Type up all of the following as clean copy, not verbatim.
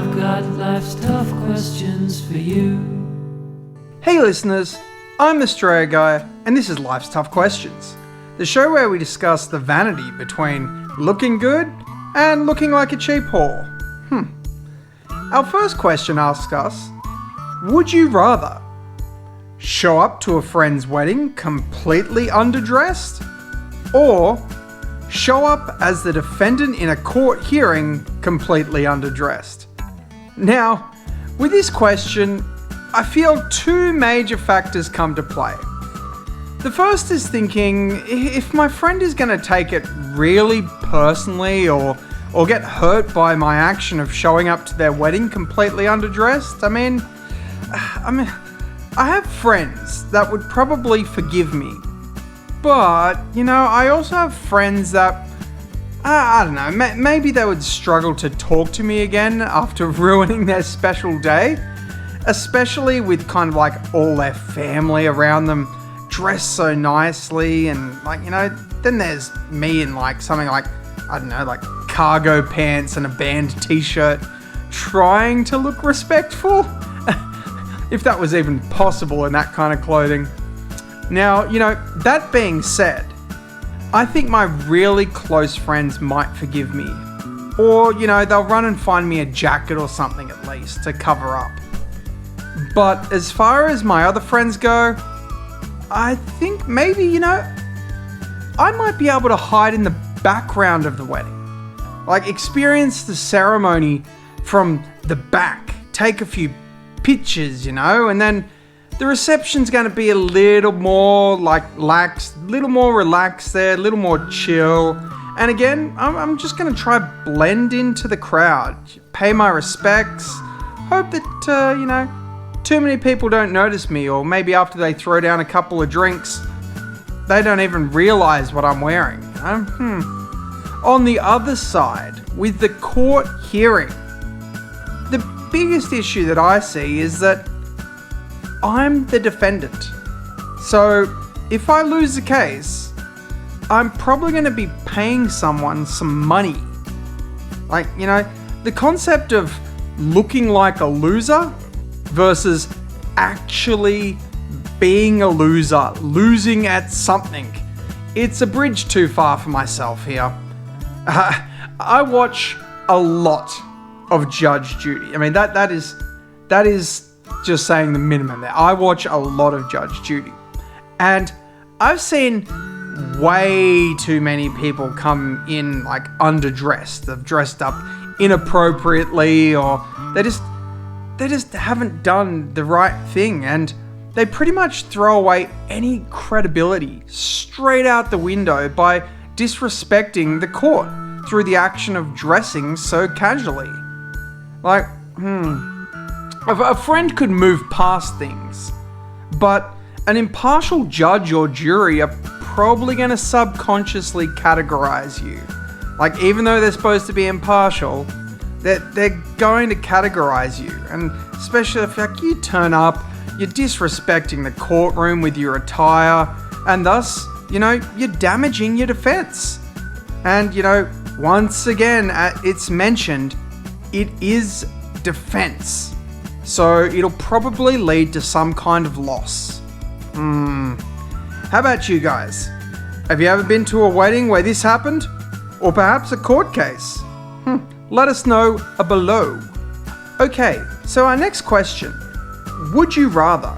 I've got life's tough questions for you. Hey listeners, I'm the Australia Guy, and this is Life's Tough Questions, the show where we discuss the vanity between looking good and looking like a cheap whore. Our first question asks us, would you rather show up to a friend's wedding completely underdressed, or show up as the defendant in a court hearing completely underdressed? Now, with this question, I feel two major factors come to play. The first is thinking, if my friend is going to take it really personally or get hurt by my action of showing up to their wedding completely underdressed, I have friends that would probably forgive me. But, I also have friends that, I don't know, maybe they would struggle to talk to me again after ruining their special day. Especially with kind of like all their family around them dressed so nicely, and then there's me in like something like, I don't know, like cargo pants and a band t-shirt, trying to look respectful. If that was even possible in that kind of clothing. Now, that being said, I think my really close friends might forgive me. Or, they'll run and find me a jacket or something at least to cover up. But as far as my other friends go, I think maybe, I might be able to hide in the background of the wedding. Like, experience the ceremony from the back, take a few pictures, and then the reception's going to be a little more relaxed there, a little more chill. And again, I'm just going to try blend into the crowd, pay my respects, hope that, too many people don't notice me, or maybe after they throw down a couple of drinks, they don't even realize what I'm wearing. On the other side, with the court hearing, the biggest issue that I see is that I'm the defendant. So if I lose the case, I'm probably going to be paying someone some money. The concept of looking like a loser versus actually being a loser, losing at something. It's a bridge too far for myself here. I watch a lot of Judge Judy. That is just saying the minimum there. I watch a lot of Judge Judy. And I've seen way too many people come in underdressed. They've dressed up inappropriately, or they just haven't done the right thing, and they pretty much throw away any credibility straight out the window by disrespecting the court through the action of dressing so casually. A friend could move past things, but an impartial judge or jury are probably going to subconsciously categorize you. Even though they're supposed to be impartial, they're going to categorize you. And especially if you turn up, you're disrespecting the courtroom with your attire, and thus, you're damaging your defense. And, once again, it's mentioned, it is defense. So it'll probably lead to some kind of loss. How about you guys? Have you ever been to a wedding where this happened? Or perhaps a court case? Let us know below. Okay, so our next question. Would you rather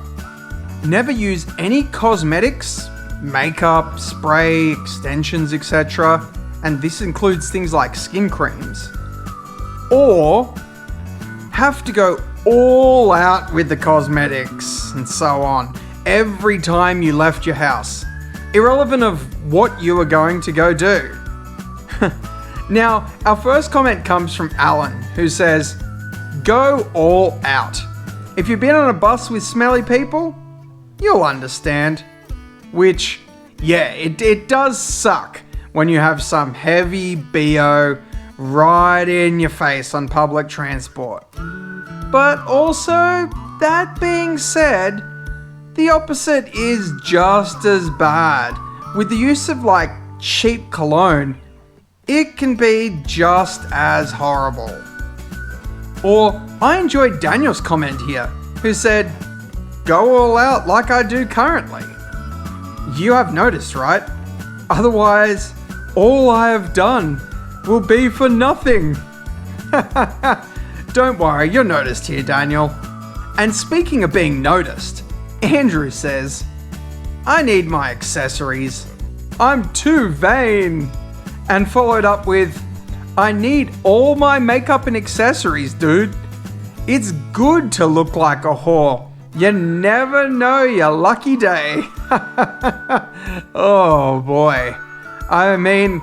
never use any cosmetics, makeup, spray, extensions, etc., and this includes things like skin creams, or have to go all out with the cosmetics and so on every time you left your house, irrelevant of what you were going to go do? Now, our first comment comes from Alan, who says, go all out. If you've been on a bus with smelly people, you'll understand. Which, yeah, it does suck when you have some heavy BO right in your face on public transport. But also, that being said, the opposite is just as bad. With the use of cheap cologne, it can be just as horrible. Or I enjoyed Daniel's comment here, who said, "Go all out like I do currently." You have noticed, right? Otherwise, all I have done will be for nothing. Don't worry, you're noticed here, Daniel. And speaking of being noticed, Andrew says, "I need my accessories. I'm too vain." And followed up with, "I need all my makeup and accessories, dude. It's good to look like a whore. You never know your lucky day." Oh boy. I mean,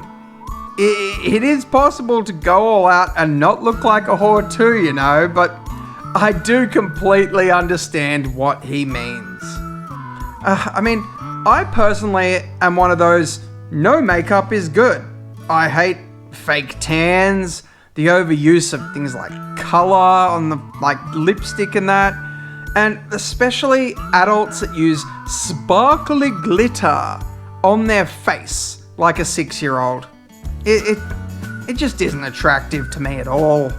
it is possible to go all out and not look like a whore too, you know, but I do completely understand what he means. I personally am one of those, no makeup is good. I hate fake tans, the overuse of things like color on the lipstick and that, and especially adults that use sparkly glitter on their face like a 6-year-old. It just isn't attractive to me at all.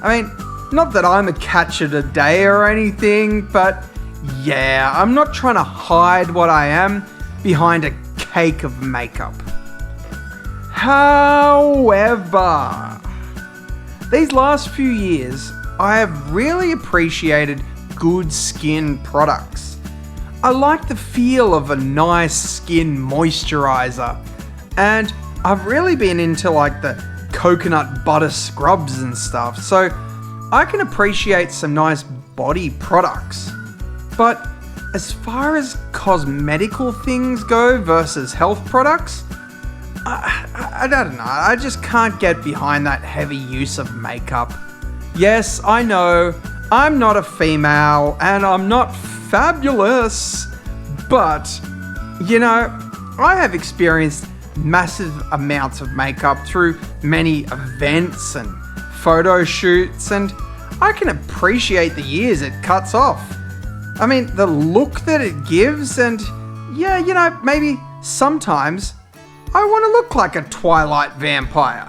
I mean, not that I'm a catch of the day or anything, but yeah, I'm not trying to hide what I am behind a cake of makeup. However, these last few years, I have really appreciated good skin products. I like the feel of a nice skin moisturizer, and I've really been into the coconut butter scrubs and stuff, so I can appreciate some nice body products. But as far as cosmetical things go versus health products, I don't know, I just can't get behind that heavy use of makeup. Yes, I know, I'm not a female and I'm not fabulous, but, you know, I have experienced massive amounts of makeup through many events and photo shoots, and I can appreciate the years it cuts off. I mean, the look that it gives, and yeah, you know, maybe sometimes I want to look like a Twilight vampire.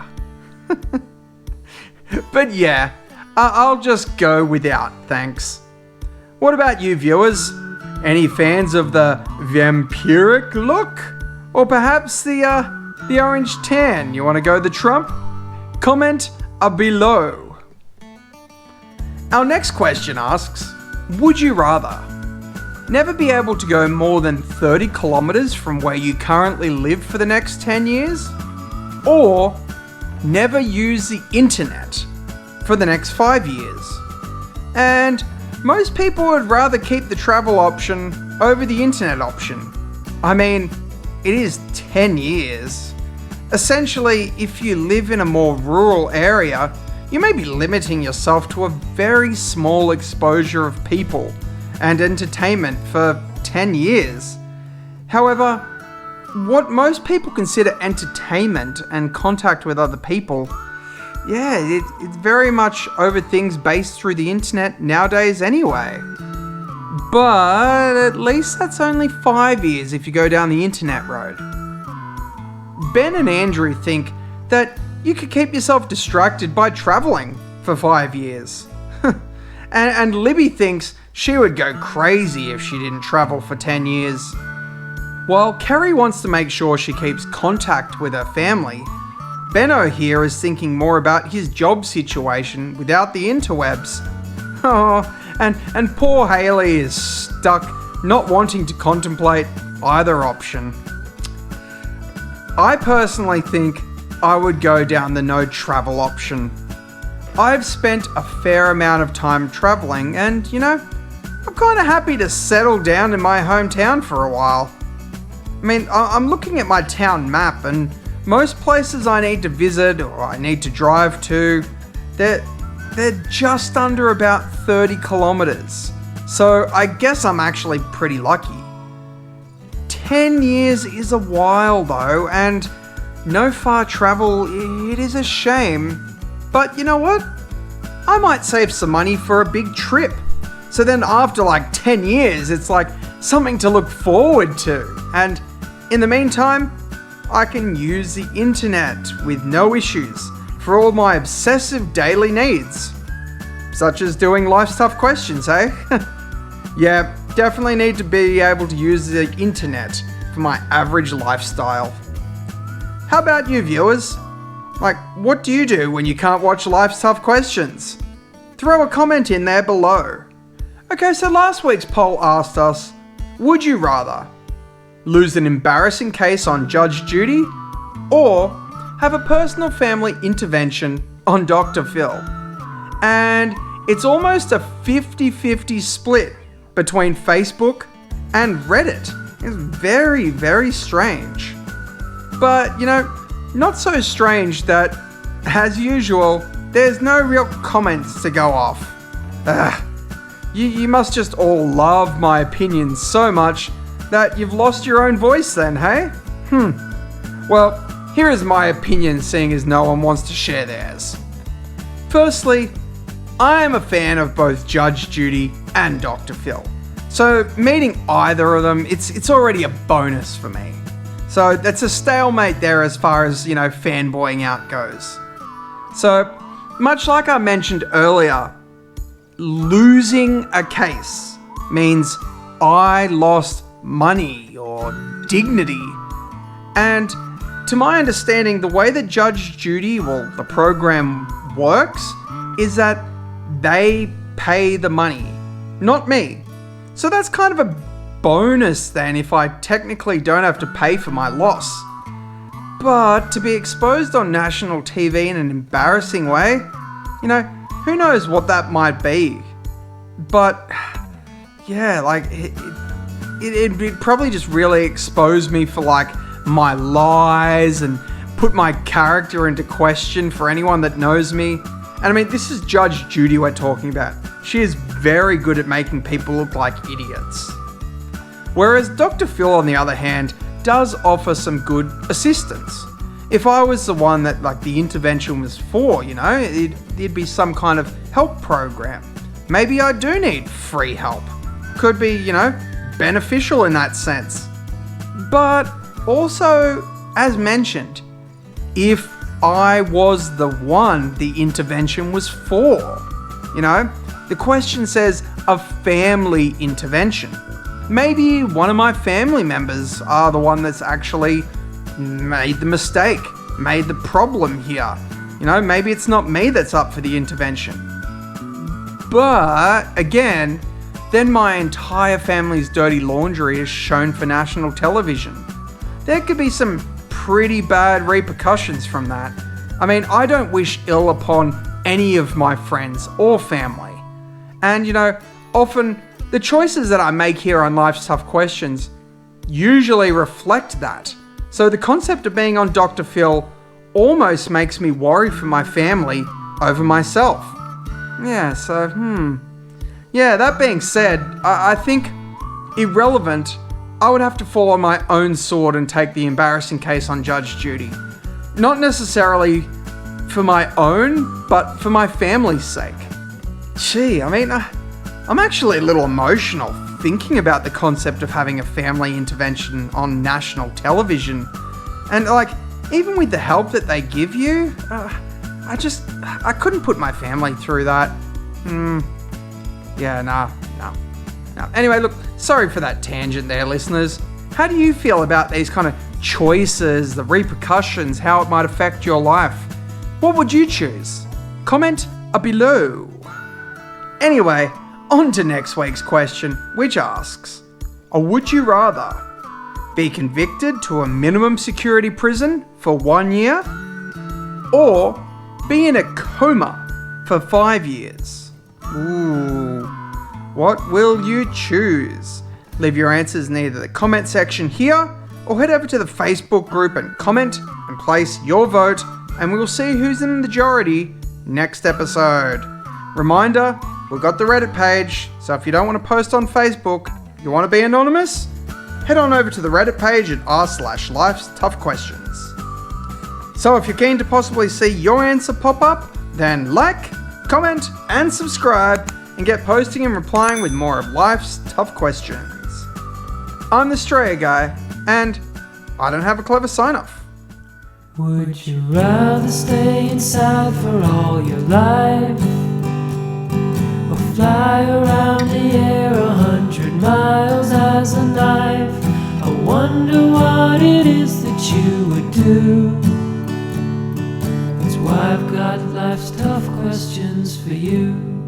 But yeah, I'll just go without, thanks. What about you viewers? Any fans of the vampiric look? Or perhaps the orange tan? You want to go the Trump? Comment below. Our next question asks, would you rather never be able to go more than 30 kilometers from where you currently live for the next 10 years? Or never use the internet for the next 5 years? And most people would rather keep the travel option over the internet option. I mean, it is 10 years. Essentially, if you live in a more rural area, you may be limiting yourself to a very small exposure of people and entertainment for 10 years. However, what most people consider entertainment and contact with other people, yeah, it's very much over things based through the internet nowadays anyway. But at least that's only 5 years if you go down the internet road. Ben and Andrew think that you could keep yourself distracted by traveling for 5 years. and Libby thinks she would go crazy if she didn't travel for 10 years. While Kerry wants to make sure she keeps contact with her family, Benno here is thinking more about his job situation without the interwebs. Oh, and poor Haley is stuck not wanting to contemplate either option. I personally think I would go down the no travel option. I've spent a fair amount of time traveling and, you know, I'm kind of happy to settle down in my hometown for a while. I mean, I'm looking at my town map and most places I need to visit or I need to drive to, they're just under about 30 kilometers. So I guess I'm actually pretty lucky. 10 years is a while though, and no far travel, it is a shame. But you know what? I might save some money for a big trip. So then after 10 years, it's something to look forward to. And in the meantime, I can use the internet with no issues for all my obsessive daily needs. such as doing Life's Tough Questions, eh? Yeah, definitely need to be able to use the internet for my average lifestyle. How about you, viewers? Like, what do you do when you can't watch Life's Tough Questions? Throw a comment in there below. Okay, so last week's poll asked us, would you rather lose an embarrassing case on Judge Judy or have a personal family intervention on Dr. Phil? And it's almost a 50-50 split between Facebook and Reddit. It's very, very strange. But, not so strange that, as usual, there's no real comments to go off. You must just all love my opinions so much that you've lost your own voice then, hey? Well, here is my opinion, seeing as no one wants to share theirs. Firstly, I am a fan of both Judge Judy and Dr. Phil. So meeting either of them, it's already a bonus for me. So that's a stalemate there as far as, fanboying out goes. So, much like I mentioned earlier, losing a case means I lost money or dignity. And to my understanding, the way that Judge Judy, the program works, is that they pay the money, not me. So that's kind of a bonus then if I technically don't have to pay for my loss. But to be exposed on national TV in an embarrassing way, who knows what that might be. But yeah, it'd probably just really expose me for my lies and put my character into question for anyone that knows me. And this is Judge Judy we're talking about. She is very good at making people look like idiots. Whereas Dr. Phil, on the other hand, does offer some good assistance. If I was the one that the intervention was for, it'd be some kind of help program. Maybe I do need free help. Could be, beneficial in that sense. But also, as mentioned, if I was the one the intervention was for, the question says a family intervention. Maybe one of my family members are the one that's actually made the mistake, made the problem here. Maybe it's not me that's up for the intervention. But, again, then my entire family's dirty laundry is shown for national television. There could be some pretty bad repercussions from that. I don't wish ill upon any of my friends or family. And, often the choices that I make here on Life's Tough Questions usually reflect that. So the concept of being on Dr. Phil almost makes me worry for my family over myself. Yeah, so, Yeah, that being said, I think, irrelevant, I would have to fall on my own sword and take the embarrassing case on Judge Judy. Not necessarily for my own, but for my family's sake. Gee, I'm actually a little emotional thinking about the concept of having a family intervention on national television. And even with the help that they give you, I couldn't put my family through that. Yeah, no. Anyway, look, sorry for that tangent there, listeners. How do you feel about these kind of choices, the repercussions, how it might affect your life? What would you choose? Comment below. Anyway, on to next week's question, which asks, would you rather be convicted to a minimum security prison for 1 year or be in a coma for 5 years? Ooh, what will you choose? Leave your answers in either the comment section here or head over to the Facebook group and comment and place your vote, and we'll see who's in the majority next episode. Reminder, we've got the Reddit page, so if you don't want to post on Facebook, you want to be anonymous, head on over to the Reddit page at r/Life's Tough Questions. So if you're keen to possibly see your answer pop up, then like, comment, and subscribe, and get posting and replying with more of Life's Tough Questions. I'm the Straya Guy, and I don't have a clever sign-off. Would you rather stay inside for all your life fly around the air 100 miles as a knife. I wonder what it is that you would do. That's why I've got life's tough questions for you.